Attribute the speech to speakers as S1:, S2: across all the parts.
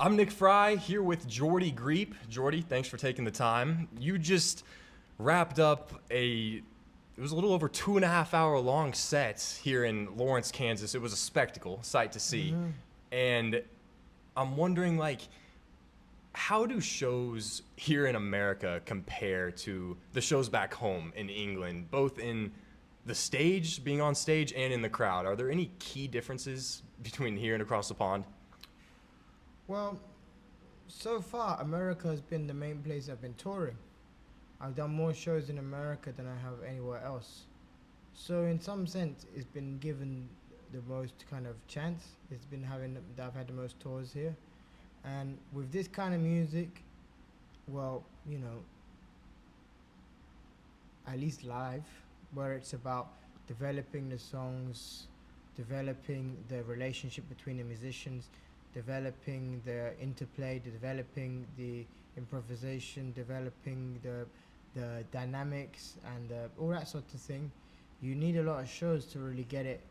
S1: I'm Nick Fry here with Geordie Greep. Geordie, thanks for taking the time. You just wrapped up it was a little over 2.5 hour long set here in Lawrence, Kansas. It was a spectacle, sight to see. And I'm wondering, like, how do shows here in America compare to the shows back home in England, both in the stage, being on stage, and in the crowd? Are there any key differences between here and across the pond?
S2: Well, so far, America has been the main place I've been touring. I've done more shows in America than I have anywhere else. So, in some sense, it's been given the most kind of chance. I've had the most tours here. And with this kind of music, well, at least live, where it's about developing the songs, developing the relationship between the musicians, developing the interplay, developing the improvisation, developing the dynamics and all that sort of thing. You need a lot of shows to really get it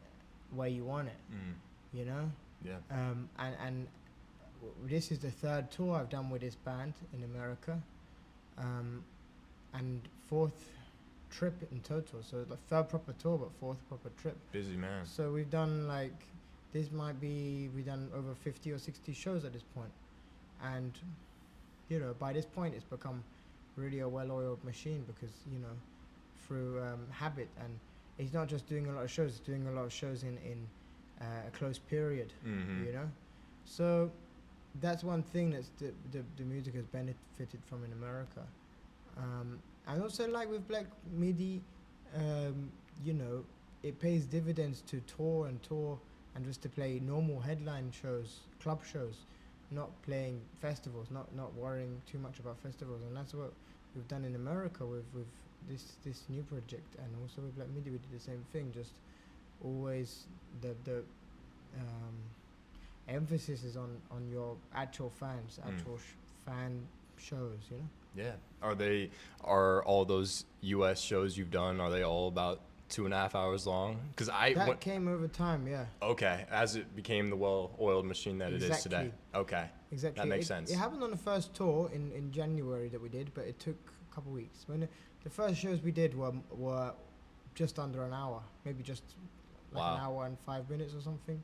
S2: where you want it, you know?
S1: Yeah.
S2: And this is the third tour I've done with this band in America, and fourth trip in total. So the third proper tour, but fourth proper trip.
S1: Busy man.
S2: So we've done we've done over 50 or 60 shows at this point. And, by this point it's become really a well-oiled machine because, through habit. And it's not just doing a lot of shows, it's doing a lot of shows in a close period, So that's one thing that's the music has benefited from in America. And also, like with Black Midi, it pays dividends to tour and just to play normal headline shows, club shows, not playing festivals, not worrying too much about festivals. And that's what we've done in America with this new project. And also with Black Midi we did the same thing, just always the emphasis is on your actual fans, fan shows,
S1: Yeah. Are all those U.S. shows you've done, are they all about 2.5 hours long? Because
S2: that came over time, yeah.
S1: Okay, as it became the well-oiled machine that it is today. Okay.
S2: Exactly.
S1: That makes sense.
S2: It happened on the first tour in January that we did, but it took a couple of weeks. When the first shows we did were just under an hour, maybe just like
S1: Wow.
S2: an hour and 5 minutes or something.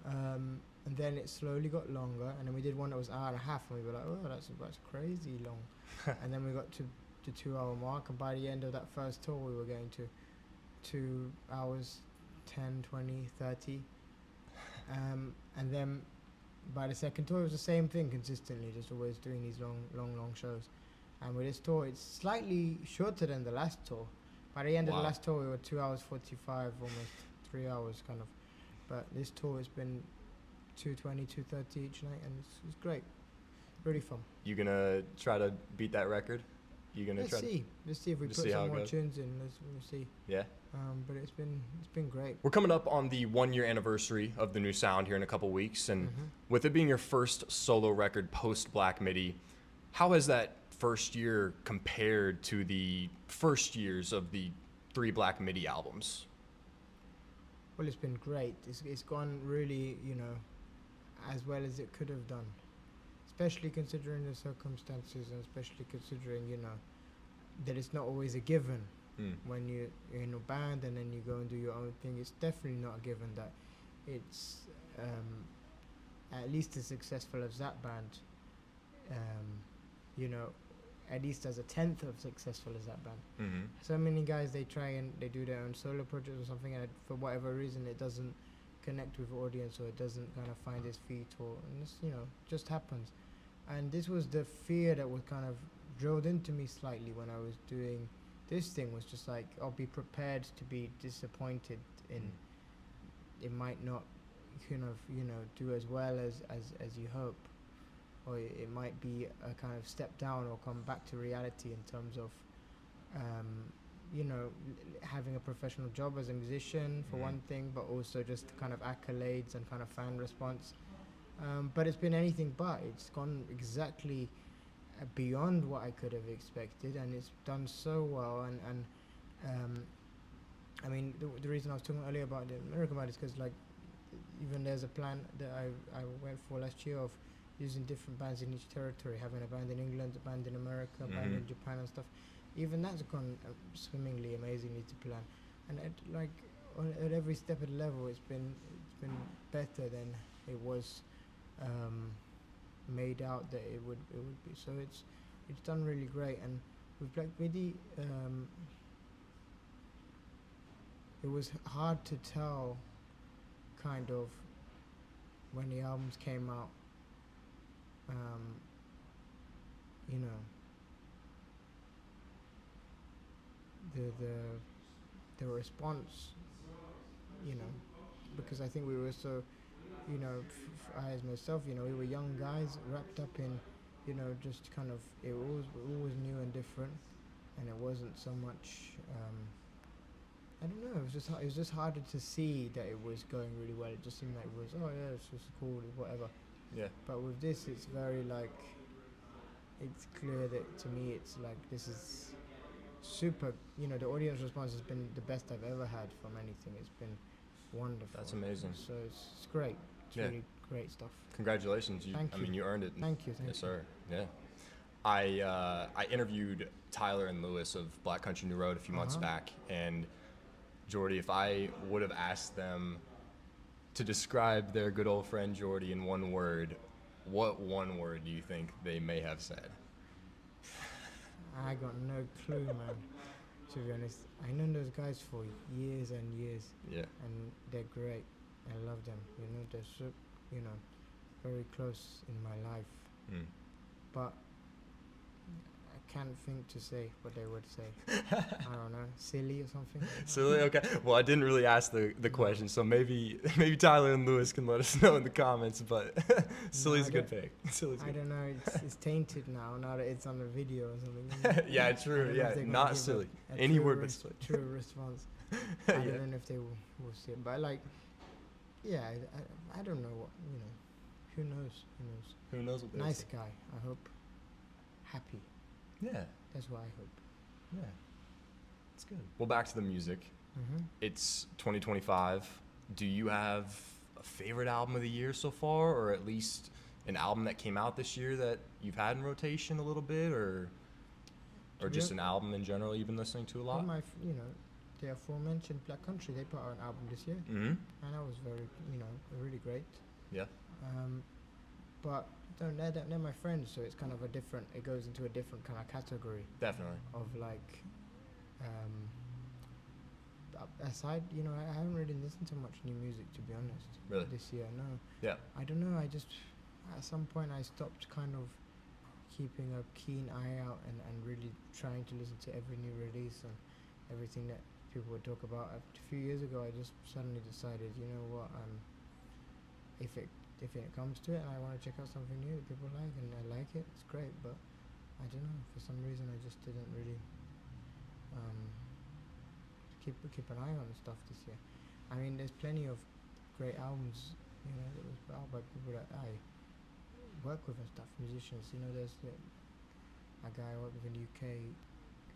S2: And then it slowly got longer, and then we did one that was an hour and a half, and we were like, oh, that's crazy long. And then we got to the 2 hour mark, and by the end of that first tour, we were going to 2 hours, 10, 20, 30. And then by the second tour, it was the same thing consistently, just always doing these long shows. And with this tour, it's slightly shorter than the last tour. By the end of the last tour, we were 2 hours 45, almost 3 hours kind of. But this tour has been 2:20, 2:30 each night, and it's great, really fun.
S1: You gonna try to beat that record?
S2: Let's see if we put some more tunes in. We'll see.
S1: Yeah.
S2: But it's been great.
S1: We're coming up on the 1 year anniversary of the new sound here in a couple weeks, and with it being your first solo record post Black Midi, how has that first year compared to the first years of the 3 Black Midi albums?
S2: Well, it's been great. It's gone really, as well as it could have done, especially considering the circumstances, and especially considering, that it's not always a given. When you're in a band and then you go and do your own thing, it's definitely not a given that it's at least as successful as that band, at least as a tenth of successful as that band. So many guys, they try and they do their own solo projects or something, and for whatever reason it doesn't connect with the audience, or it doesn't kind of find its feet, and this, just happens. And this was the fear that was kind of drilled into me slightly when I was doing this thing, was just like, I'll be prepared to be disappointed in it might not do as well as you hope, or it might be a kind of step down or come back to reality in terms of having a professional job as a musician for one thing, but also just kind of accolades and kind of fan response. But it's been anything but. It's gone exactly beyond what I could have expected, and it's done so well. And I mean, the reason I was talking earlier about the American band is because, like, even there's a plan that I went for last year of using different bands in each territory, having a band in England, a band in America, a band in
S1: Mhm.
S2: Japan and stuff. Even that's gone swimmingly, amazingly to plan. And like at every step of the level, it's been better than it was made out that it would be. So it's done really great. And with Black Midi, it was hard to tell, kind of, when the albums came out. You know, the response, you know, because I think we were so, you know, I as myself, you know, we were young guys wrapped up in, you know, just kind of, it was always new and different, and it wasn't so much, I don't know, it was just harder to see that it was going really well. It just seemed like it was, oh yeah, it's just cool, whatever.
S1: Yeah.
S2: But with this, it's very like, it's clear that to me, it's like, this is super, you know, the audience response has been the best I've ever had from anything. It's been wonderful.
S1: That's amazing.
S2: So it's great. It's
S1: Yeah.
S2: really great stuff.
S1: Congratulations.
S2: Thank
S1: I
S2: you.
S1: mean, you earned it.
S2: Thank you.
S1: Yes, sir. Yeah. I interviewed Tyler and Lewis of Black Country New Road a few months
S2: Uh-huh.
S1: back, and Geordie, if I would have asked them to describe their good old friend Geordie in one word, what one word do you think they may have said?
S2: I got no clue, man. To be honest, I known those guys for years and years,
S1: Yeah.
S2: and they're great. I love them. You know, they're so, you know, very close in my life.
S1: Mm.
S2: But I can't think to say what they would say. I don't know, silly or something.
S1: Silly. Okay. Well, I didn't really ask the question, so maybe Tyler and Lewis can let us know in the comments. But silly's a good pick. Silly's
S2: I
S1: good.
S2: don't know. It's tainted now that it's on the video or something.
S1: Yeah,
S2: I
S1: true.
S2: don't know
S1: Yeah,
S2: if they're gonna
S1: not
S2: give
S1: silly.
S2: a
S1: Any
S2: true
S1: word but silly.
S2: True response. I
S1: Yeah.
S2: don't know if they will see it, but like, yeah, I don't know what, you know. Who knows? Who knows?
S1: Who knows what they
S2: Nice
S1: say.
S2: guy. I hope. Happy.
S1: Yeah.
S2: That's what I hope.
S1: Yeah. That's good. Well, back to the music.
S2: Mm-hmm.
S1: It's 2025. Do you have a favorite album of the year so far, or at least an album that came out this year that you've had in rotation a little bit, or just an album in general you've been listening to a lot?
S2: You know, the aforementioned Black Country, they put out an album this year,
S1: Mm-hmm.
S2: and that was very, you know, really great.
S1: Yeah.
S2: But they're my friends, so it's kind of it goes into a different kind of category
S1: Definitely.
S2: of like, aside, you know, I haven't really listened to much new music, to be honest.
S1: Really?
S2: This year, no.
S1: Yeah.
S2: I don't know, I just, at some point I stopped kind of keeping a keen eye out and really trying to listen to every new release and everything that people would talk about. A few years ago, I just suddenly decided, you know what, if it comes to it and I want to check out something new that people like and I like it, it's great. But I don't know, for some reason I just didn't really keep an eye on stuff this year. I mean, there's plenty of great albums, you know, that was out by people that I work with and stuff, musicians. You know, there's a guy I work with in the UK,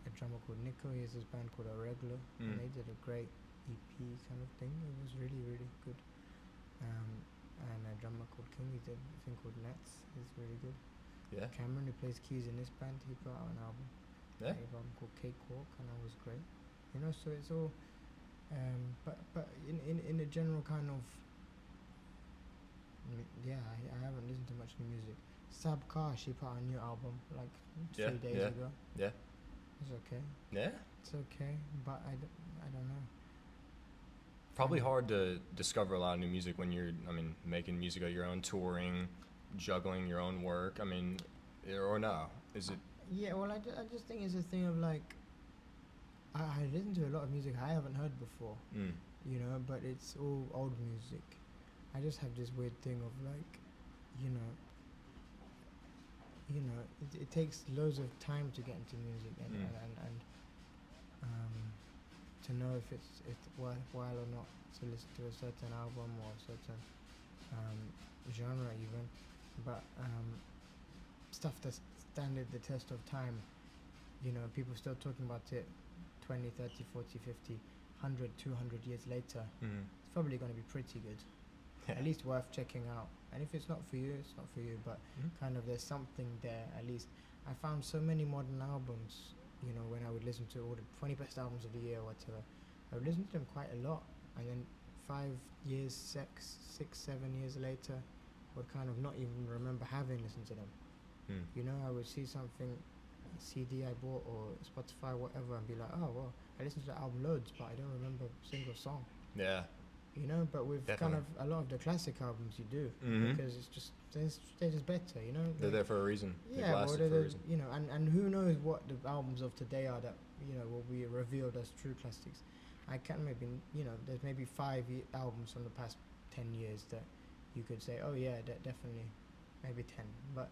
S2: a drummer called Nico. He has this band called Irregular, and they did a great EP kind of thing. It was really, really good. And a drummer called King, he did a thing called Nets. It's really good.
S1: Yeah.
S2: Cameron, who plays keys in this band, he put out an album.
S1: Yeah.
S2: An album called Cakewalk, and that was great. You know, so it's all, but in a general kind of, yeah, I haven't listened to much new music. Sab Kar, she put out a new album like 3 days ago.
S1: Yeah.
S2: It's okay.
S1: Yeah.
S2: It's okay, but I don't know.
S1: Probably hard to discover a lot of new music when you're, making music of your own, touring, juggling your own work. Or no? Is it?
S2: Yeah, well, I just think it's a thing of like, I listen to a lot of music I haven't heard before, you know, but it's all old music. I just have this weird thing of like, you know, it takes loads of time to get into music and to know if it's worthwhile or not to listen to a certain album or a certain genre even, but stuff that's standed the test of time, you know, people still talking about it 20, 30, 40, 50, 100, 200 years later. It's probably going to be pretty good. at least worth checking out. And if it's not for you, it's not for you. But
S1: Mhm.
S2: kind of there's something there. At least I found so many modern albums. You know, when I would listen to all the 20 best albums of the year or whatever, I would listen to them quite a lot. And then 5 years, 6, 7 years later, would kind of not even remember having listened to them.
S1: Mm.
S2: You know, I would see something, a CD I bought or Spotify, whatever, and be like, oh, well, I listened to the album loads, but I don't remember a single song.
S1: Yeah.
S2: You know, but with
S1: Definitely.
S2: kind of a lot of the classic albums you do,
S1: Mhm.
S2: because it's just, they're just better, you know?
S1: They're
S2: Like,
S1: there for a reason. They've
S2: yeah, well,
S1: lasted
S2: they're,
S1: for a reason.
S2: you know, and who knows what the albums of today are that, you know, will be revealed as true classics. I can maybe, you know, there's maybe 5 albums from the past 10 years that you could say, oh yeah, definitely, maybe 10. But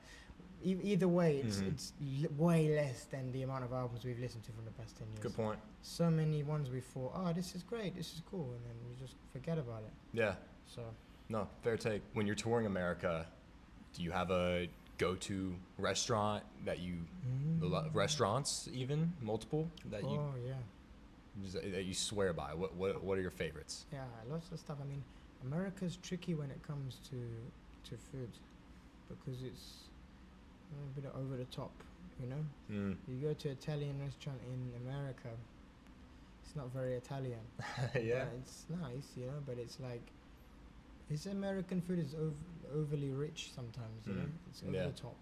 S2: either way,
S1: Mhm.
S2: it's way less than the amount of albums we've listened to from the past 10 years.
S1: Good point.
S2: So many ones we thought, oh, this is great, this is cool, and then we just forget about it.
S1: Yeah.
S2: So,
S1: No, fair take. When you're touring America, do you have a go-to restaurant that you, restaurants even, multiple, that you
S2: oh yeah.
S1: that you swear by? What are your favorites?
S2: Yeah, lots of stuff. I mean, America's tricky when it comes to food because it's a bit over the top, you know?
S1: Mm.
S2: You go to an Italian restaurant in America, it's not very Italian.
S1: Yeah.
S2: But it's nice, you know, but it's like, it's American food is overly rich sometimes, you know?
S1: Mm.
S2: It's over
S1: Yeah.
S2: the top.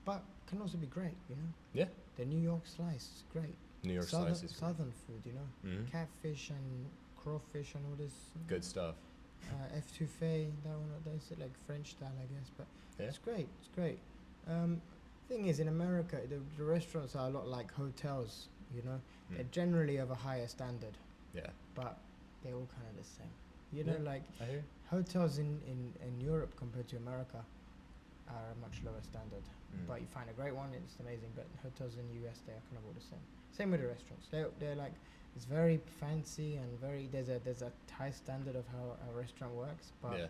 S2: But can also be great, you know?
S1: Yeah.
S2: The New York slice is great.
S1: New York
S2: Southern,
S1: slice is
S2: Southern food, you know?
S1: Mhm.
S2: Catfish and crawfish and all this.
S1: Good stuff.
S2: F-touffee, that one, that's it, like French style, I guess. But
S1: Yeah.
S2: it's great, it's great. Thing is, in America, the restaurants are a lot like hotels, you know?
S1: Mm.
S2: They're generally of a higher standard,
S1: Yeah.
S2: but they're all kind of the same. You know,
S1: Yeah.
S2: like
S1: I hear.
S2: hotels in Europe compared to America are a much lower standard.
S1: Mm.
S2: But you find a great one, it's amazing. But hotels in the US, they are kind of all the same. Same with the restaurants. They're like, it's very fancy and very, there's a high standard of how a restaurant works. But
S1: Yeah.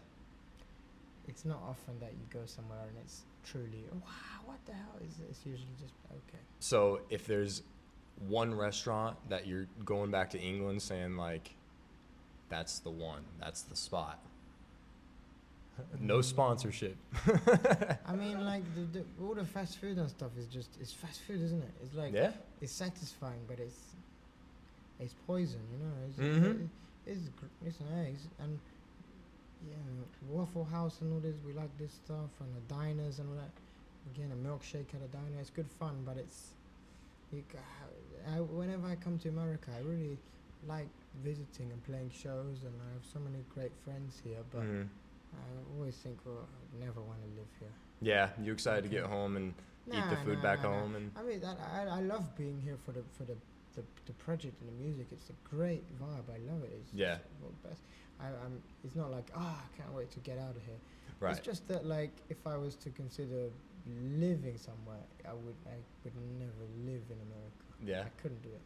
S2: it's not often that you go somewhere and it's truly, oh, wow, what the hell is this? It's usually just, okay.
S1: So if there's one restaurant that you're going back to England saying like, that's the one, that's the spot. No sponsorship.
S2: I mean, like, all the fast food and stuff is just, it's fast food, isn't it? It's like,
S1: Yeah.
S2: it's satisfying, but it's poison, you know?
S1: Mhm.
S2: It's nice. And, yeah, Waffle House and all this, we like this stuff, and the diners and all that. Again, a milkshake at a diner, it's good fun, but it's, whenever I come to America, I really like visiting and playing shows, and I have so many great friends here, but
S1: Mhm.
S2: I always think, well, I never want to live here.
S1: Yeah. You excited to get
S2: Okay.
S1: home and eat the food back home and.
S2: I mean, I love being here for the project and the music. It's a great vibe. I love it. It's
S1: Yeah.
S2: the best. It's not like, I can't wait to get out of here.
S1: Right.
S2: It's just that, like, if I was to consider living somewhere, I would never live in America.
S1: Yeah.
S2: I couldn't do it.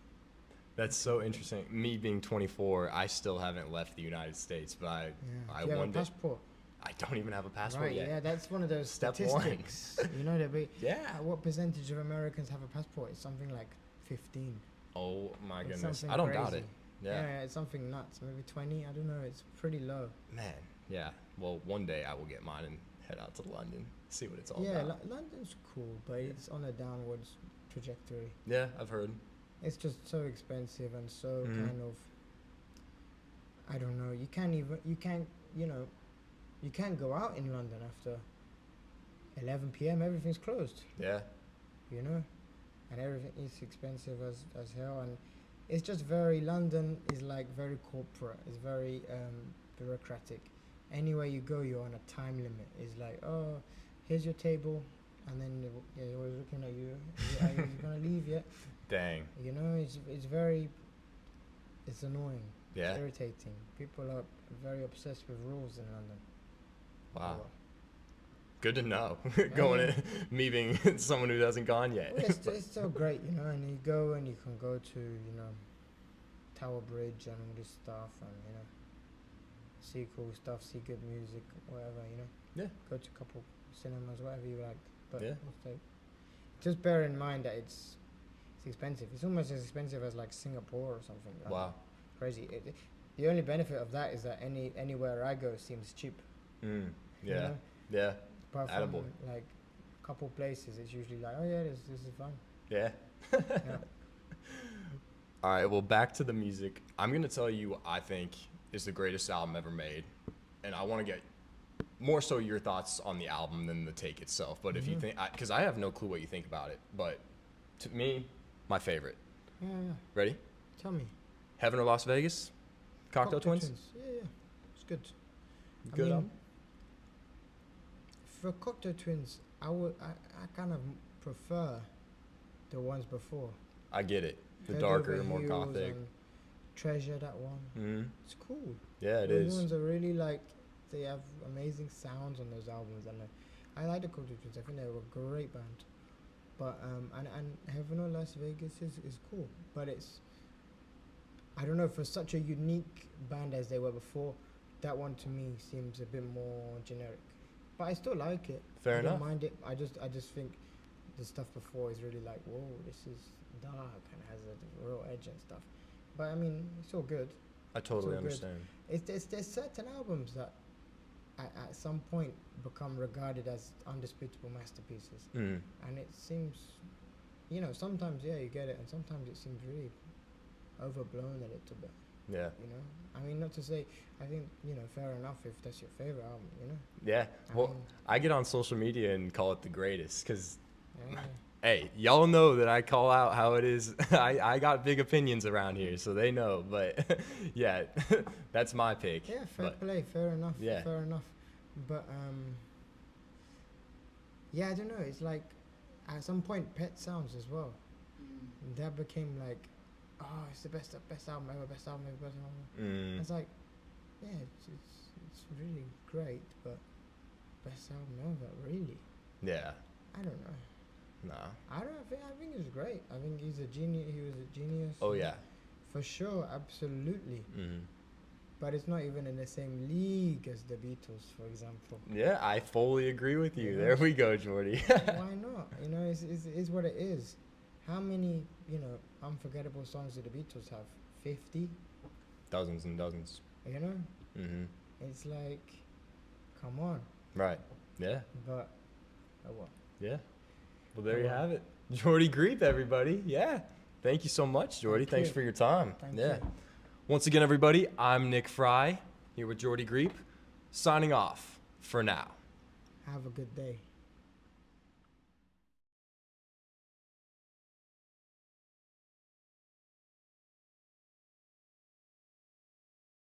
S1: That's so interesting. Me being 24, I still haven't left the United States, but I
S2: Yeah.
S1: I
S2: Do you have a
S1: wonder.
S2: passport?
S1: I don't even have a passport
S2: Right.
S1: yet.
S2: Yeah, that's one of those
S1: Step one.
S2: statistics. You know,
S1: Yeah.
S2: what percentage of Americans have a passport? It's something like 15.
S1: Oh my
S2: It's
S1: goodness.
S2: something
S1: I don't doubt it.
S2: crazy.
S1: Yeah.
S2: It's something nuts. Maybe 20. I don't know. It's pretty low.
S1: Man. Yeah. Well, one day I will get mine and head out to London, see what it's all
S2: Yeah,
S1: about.
S2: London's cool, but it's on a downwards trajectory.
S1: Yeah, I've heard.
S2: It's just so expensive and so
S1: Mhm.
S2: kind of, I don't know. You can't go out in London after 11 p.m. Everything's closed.
S1: Yeah.
S2: You know, and everything is expensive as hell, and it's just very, London is like very corporate. It's very bureaucratic. Anywhere you go, you're on a time limit. It's like, oh, here's your table, and then you're always looking at you. Are you gonna leave yet?
S1: Dang.
S2: You know, it's very, it's annoying.
S1: Yeah.
S2: It's irritating. People are very obsessed with rules in London.
S1: Wow.
S2: Oh,
S1: Good to know. Going in, me being someone who hasn't gone yet.
S2: well, it's so great, you know, and you go and you can go to, you know, Tower Bridge and all this stuff, and, you know, see cool stuff, see good music, whatever, you know.
S1: Yeah.
S2: Go to a couple cinemas, whatever you like. But
S1: Yeah.
S2: also, just bear in mind that it's expensive. It's almost as expensive as like Singapore or something.
S1: Wow.
S2: Crazy. The only benefit of that is that anywhere I go seems cheap. you
S1: Yeah.
S2: know?
S1: Yeah.
S2: Apart from
S1: Attaboy.
S2: like a couple places, it's usually like, oh yeah, this is fun.
S1: Yeah.
S2: Yeah.
S1: All right, well, back to the music. I'm going to tell you what I think is the greatest album ever made. And I want to get more so your thoughts on the album than the take itself. But if you think, because I have no clue what you think about it. But to me, my favorite.
S2: Yeah.
S1: Ready?
S2: Tell me.
S1: Heaven or Las Vegas? Cocktail Twins?
S2: Yeah. It's good. I
S1: Good
S2: mean,
S1: album?
S2: For Cocktail Twins, I kind of prefer the ones before.
S1: I get it. The
S2: Head
S1: darker,
S2: Over
S1: more
S2: Heels
S1: gothic.
S2: and Treasure, that one.
S1: Mm-hmm.
S2: It's cool.
S1: Yeah, it
S2: Those
S1: is.
S2: ones are really like, they have amazing sounds on those albums, and I like the Cocktail Twins. I think they're a great band. But and Heaven or Las Vegas is cool, but it's, I don't know, for such a unique band as they were before, that one to me seems a bit more generic. But I still like it.
S1: Fair
S2: I
S1: enough.
S2: don't mind it. I just think the stuff before is really like, whoa, this is dark and has a real edge and stuff. But I mean, it's all good.
S1: I totally
S2: all good.
S1: understand.
S2: There's certain albums that at some point become regarded as undisputable masterpieces,
S1: Mm.
S2: and it seems, you know, sometimes yeah you get it, and sometimes it seems really overblown a little bit.
S1: Yeah.
S2: You know, I mean, not to say, I think, you know, fair enough if that's your favorite album, you know.
S1: Yeah.
S2: I
S1: Well,
S2: mean-
S1: I get on social media and call it the greatest because,
S2: Yeah.
S1: hey, y'all know that I call out how it is. I got big opinions around here, so they know. But, yeah, that's my pick.
S2: Yeah, fair
S1: But,
S2: play, fair enough.
S1: Yeah.
S2: Fair enough. But yeah, I don't know. It's like at some point, Pet Sounds as well. That became like, oh, it's the best album ever, best album ever, best album ever.
S1: mm,
S2: It's like, yeah, it's really great, but best album ever, really?
S1: yeah.
S2: I don't know.
S1: Nah.
S2: I think it's great. I think he's a genius. He was a genius.
S1: Oh, yeah.
S2: For sure, absolutely.
S1: Mm.
S2: But it's not even in the same league as the Beatles, for example.
S1: Yeah, I fully agree with you.
S2: Yeah.
S1: There we go, Geordie.
S2: Why not? You know, it's what it is. How many, you know, unforgettable songs did the Beatles have? 50?
S1: Dozens and dozens.
S2: You know?
S1: Mm-hmm.
S2: It's like, come on.
S1: Right. Yeah.
S2: But, oh well.
S1: Yeah. Well, there
S2: Oh,
S1: you
S2: well.
S1: have it. Geordie Greep, everybody. Yeah. Thank you so much, Geordie.
S2: Thank
S1: Thanks
S2: you.
S1: for your time.
S2: Thank
S1: yeah.
S2: you.
S1: Once again, everybody, I'm Nick Fry here with Geordie Greep, signing off for now.
S2: Have a good day.